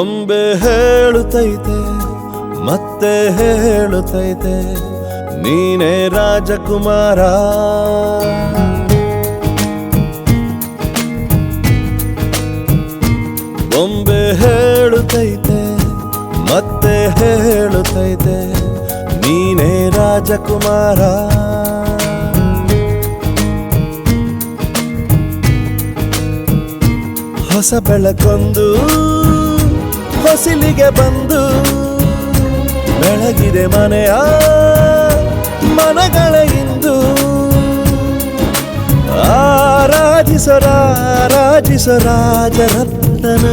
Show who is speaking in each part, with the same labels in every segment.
Speaker 1: ಬೊಂಬೆ ಹೇಳುತ್ತೈತೆ ಮತ್ತೆ ಹೇಳುತ್ತೈತೆ ನೀನೇ ರಾಜಕುಮಾರ. ಬೊಂಬೆ ಹೇಳುತ್ತೈತೆ ಮತ್ತೆ ಹೇಳುತ್ತೈತೆ ನೀನೇ ರಾಜಕುಮಾರ. ಹೊಸ ಬೆಳಕೊಂದು ಹೊಸಿಲಿಗೆ ಬಂದು ಬೆಳಗಿದೆ ಮನೆಯ ಮನಗಳ ಇಂದು. ಆರಾಧಿಸೋ ರಾಜರತ್ನನ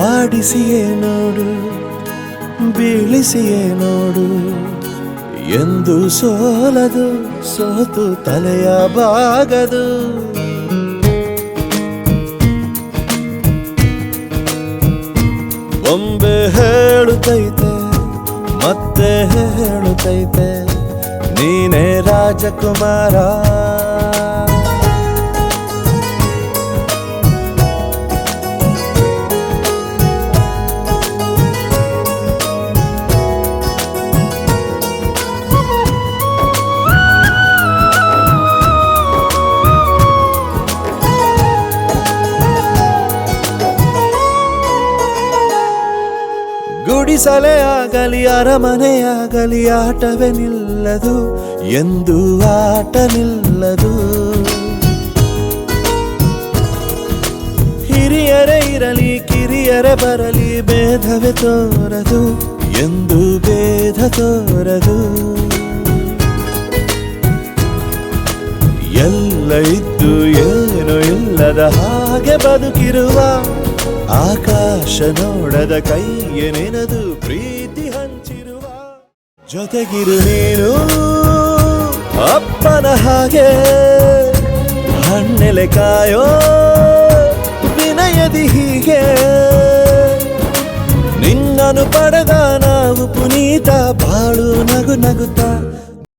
Speaker 1: ಆಡಿಸಿಯೇ ನೋಡು ಬೀಳಿಸಿಯೇ ನೋಡು ಎಂದು ಸೋಲದು ಸೋತು ತಲೆಯ ಬಾಗದು. ಬೊಂಬೆ ಹೇಳುತ್ತೈತೆ ಮತ್ತೆ ಹೇಳುತ್ತೈತೆ ನೀನೇ ರಾಜಕುಮಾರ. ಗುಡಿಸಲೇ ಆಗಲಿ ಅರಮನೆಯಾಗಲಿ ಆಟವೇ ನಿಲ್ಲದು ಎಂದು ಆಟ ನಿಲ್ಲದು. ಹಿರಿಯರೇ ಇರಲಿ ಕಿರಿಯರೇ ಬರಲಿ ಭೇದವೇ ತೋರದು ಎಂದು ಭೇದ ತೋರದು. ಎಲ್ಲ ಇದ್ದು ಏನು ಇಲ್ಲದ ಹಾಗೆ ಬದುಕಿರುವ ಆಕಾಶ ನೋಡದ ಕೈಯೇ ನೆನೆದು ಪ್ರೀತಿ ಹಂಚಿರುವ. ಜೊತೆಗಿರು ನೀನು ಅಪ್ಪನ ಹಾಗೆ ಹಣ್ಣೆಲೆ ಕಾಯೋ ವಿನಯದಿ ಹೀಗೆ. ನಿನ್ನನ್ನು ಪಡೆದ ನಾವು ಪುನೀತ ಬಾಳು ನಗು ನಗುತ್ತಾ